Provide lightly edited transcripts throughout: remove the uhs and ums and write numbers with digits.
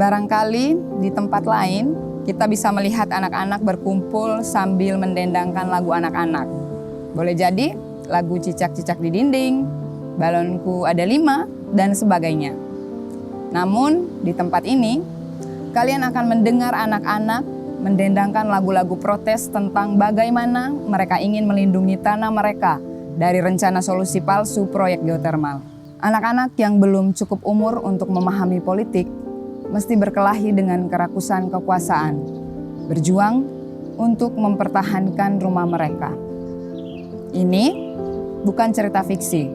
Barangkali di tempat lain kita bisa melihat anak-anak berkumpul sambil mendendangkan lagu anak-anak. Boleh jadi lagu cicak-cicak di dinding, balonku ada 5, dan sebagainya. Namun di tempat ini, kalian akan mendengar anak-anak mendendangkan lagu-lagu protes tentang bagaimana mereka ingin melindungi tanah mereka dari rencana solusi palsu proyek geotermal. Anak-anak yang belum cukup umur untuk memahami politik mesti berkelahi dengan kerakusan kekuasaan, berjuang untuk mempertahankan rumah mereka. Ini bukan cerita fiksi.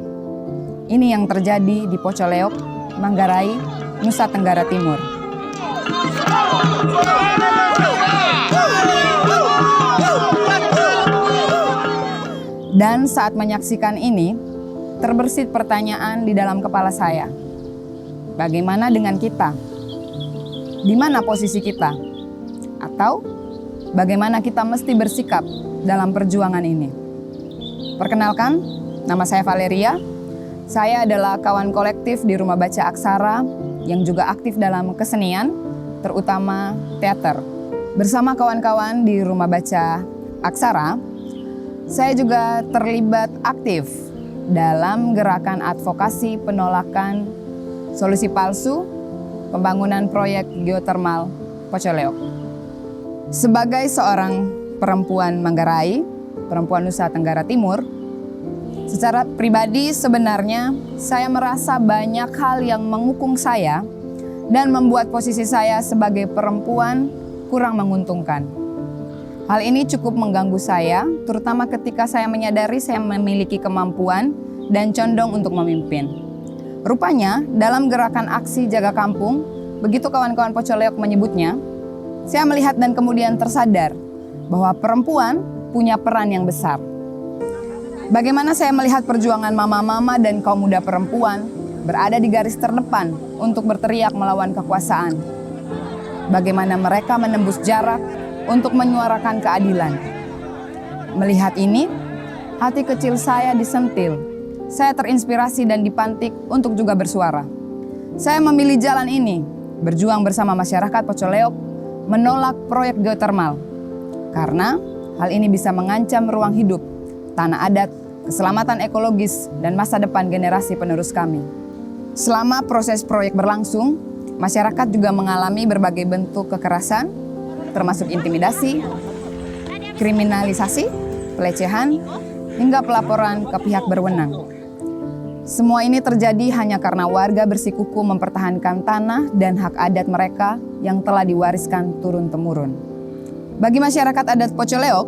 Ini yang terjadi di Pocoleok, Manggarai, Nusa Tenggara Timur. Dan saat menyaksikan ini, terbersit pertanyaan di dalam kepala saya. Bagaimana dengan kita? Di mana posisi kita? Atau bagaimana kita mesti bersikap dalam perjuangan ini? Perkenalkan, nama saya Valeria. Saya adalah kawan kolektif di Rumah Baca Aksara yang juga aktif dalam kesenian, terutama teater. Bersama kawan-kawan di Rumah Baca Aksara, saya juga terlibat aktif dalam gerakan advokasi penolakan solusi palsu pembangunan proyek geotermal Pocoleok. Sebagai seorang perempuan Manggarai, perempuan Nusa Tenggara Timur, secara pribadi sebenarnya saya merasa banyak hal yang mengukung saya dan membuat posisi saya sebagai perempuan kurang menguntungkan. Hal ini cukup mengganggu saya, terutama ketika saya menyadari saya memiliki kemampuan dan condong untuk memimpin. Rupanya dalam gerakan aksi jaga kampung, begitu kawan-kawan Pocoleok menyebutnya, saya melihat dan kemudian tersadar bahwa perempuan punya peran yang besar. Bagaimana saya melihat perjuangan mama-mama dan kaum muda perempuan berada di garis terdepan untuk berteriak melawan kekuasaan. Bagaimana mereka menembus jarak untuk menyuarakan keadilan. Melihat ini, hati kecil saya disentil. Saya terinspirasi dan dipantik untuk juga bersuara. Saya memilih jalan ini, berjuang bersama masyarakat Pocoleok menolak proyek geotermal. Karena hal ini bisa mengancam ruang hidup, tanah adat, keselamatan ekologis, dan masa depan generasi penerus kami. Selama proses proyek berlangsung, masyarakat juga mengalami berbagai bentuk kekerasan, termasuk intimidasi, kriminalisasi, pelecehan, hingga pelaporan ke pihak berwenang. Semua ini terjadi hanya karena warga bersikukuh mempertahankan tanah dan hak adat mereka yang telah diwariskan turun-temurun. Bagi masyarakat adat Pocoleok,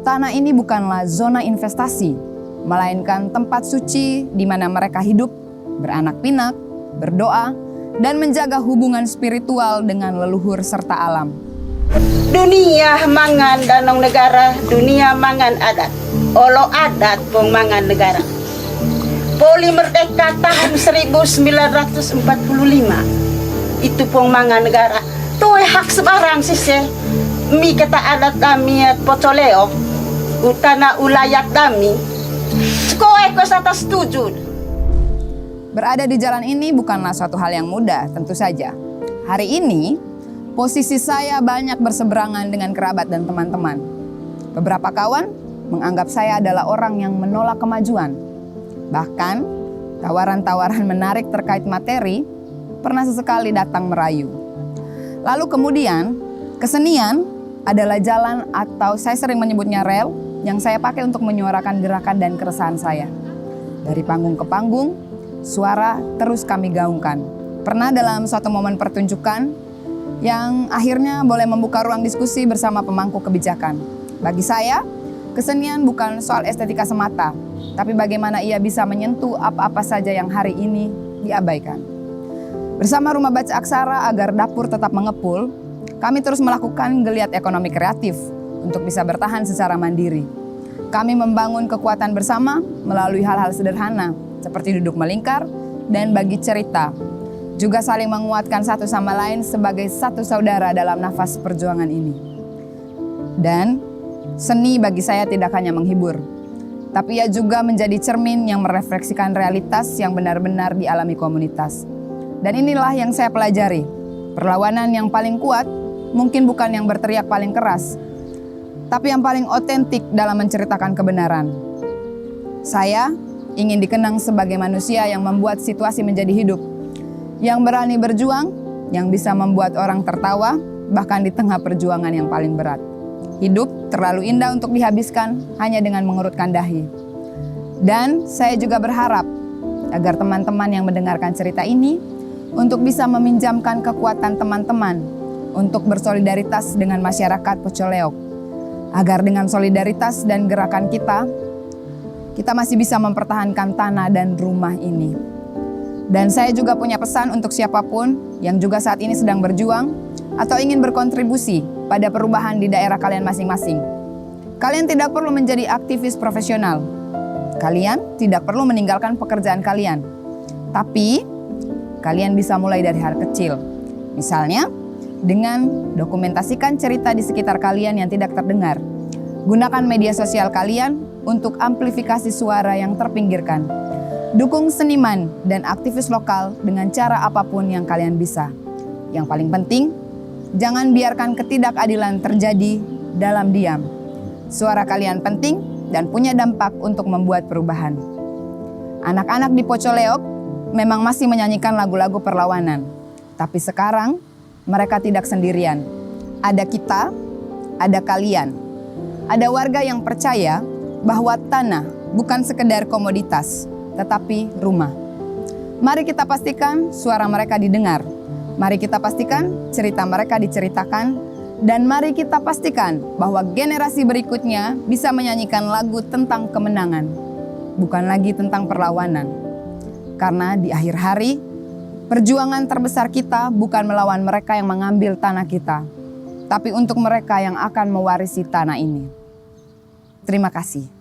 tanah ini bukanlah zona investasi, melainkan tempat suci di mana mereka hidup, beranak pinak, berdoa, dan menjaga hubungan spiritual dengan leluhur serta alam. Dunia mangan danong negara, dunia mangan adat. Olo adat pong mangan negara. Poli merdeka tahun 1945. Itu pong mangan negara. Tuh hak sebarang sih. Mi kata adat kami at Pocoleok, utana ulayat kami. Kowe ko sa setuju. Berada di jalan ini bukanlah suatu hal yang mudah, tentu saja. Hari ini, posisi saya banyak berseberangan dengan kerabat dan teman-teman. Beberapa kawan menganggap saya adalah orang yang menolak kemajuan. Bahkan, tawaran-tawaran menarik terkait materi pernah sesekali datang merayu. Lalu kemudian, kesenian adalah jalan atau saya sering menyebutnya rel yang saya pakai untuk menyuarakan gerakan dan keresahan saya. Dari panggung ke panggung, suara terus kami gaungkan. Pernah dalam suatu momen pertunjukan yang akhirnya boleh membuka ruang diskusi bersama pemangku kebijakan. Bagi saya, kesenian bukan soal estetika semata, tapi bagaimana ia bisa menyentuh apa-apa saja yang hari ini diabaikan. Bersama Rumah Baca Aksara agar dapur tetap mengepul, kami terus melakukan geliat ekonomi kreatif untuk bisa bertahan secara mandiri. Kami membangun kekuatan bersama melalui hal-hal sederhana seperti duduk melingkar dan bagi cerita. Juga saling menguatkan satu sama lain sebagai satu saudara dalam nafas perjuangan ini. Dan seni bagi saya tidak hanya menghibur, tapi ia juga menjadi cermin yang merefleksikan realitas yang benar-benar dialami komunitas. Dan inilah yang saya pelajari. Perlawanan yang paling kuat mungkin bukan yang berteriak paling keras, tapi yang paling otentik dalam menceritakan kebenaran. Saya ingin dikenang sebagai manusia yang membuat situasi menjadi hidup, yang berani berjuang, yang bisa membuat orang tertawa, bahkan di tengah perjuangan yang paling berat. Hidup terlalu indah untuk dihabiskan hanya dengan mengurutkan dahi. Dan saya juga berharap agar teman-teman yang mendengarkan cerita ini untuk bisa meminjamkan kekuatan teman-teman untuk bersolidaritas dengan masyarakat Pocoleok. Agar dengan solidaritas dan gerakan kita masih bisa mempertahankan tanah dan rumah ini. Dan saya juga punya pesan untuk siapapun yang juga saat ini sedang berjuang atau ingin berkontribusi pada perubahan di daerah kalian masing-masing. Kalian tidak perlu menjadi aktivis profesional. Kalian tidak perlu meninggalkan pekerjaan kalian. Tapi, kalian bisa mulai dari hal kecil. Misalnya, dengan dokumentasikan cerita di sekitar kalian yang tidak terdengar. Gunakan media sosial kalian untuk amplifikasi suara yang terpinggirkan. Dukung seniman dan aktivis lokal dengan cara apapun yang kalian bisa. Yang paling penting, jangan biarkan ketidakadilan terjadi dalam diam. Suara kalian penting dan punya dampak untuk membuat perubahan. Anak-anak di Pocoleok memang masih menyanyikan lagu-lagu perlawanan. Tapi sekarang, mereka tidak sendirian. Ada kita, ada kalian. Ada warga yang percaya bahwa tanah bukan sekedar komoditas, tetapi rumah. Mari kita pastikan suara mereka didengar. Mari kita pastikan cerita mereka diceritakan. Dan mari kita pastikan bahwa generasi berikutnya bisa menyanyikan lagu tentang kemenangan, bukan lagi tentang perlawanan. Karena di akhir hari, perjuangan terbesar kita bukan melawan mereka yang mengambil tanah kita, tapi untuk mereka yang akan mewarisi tanah ini. Terima kasih.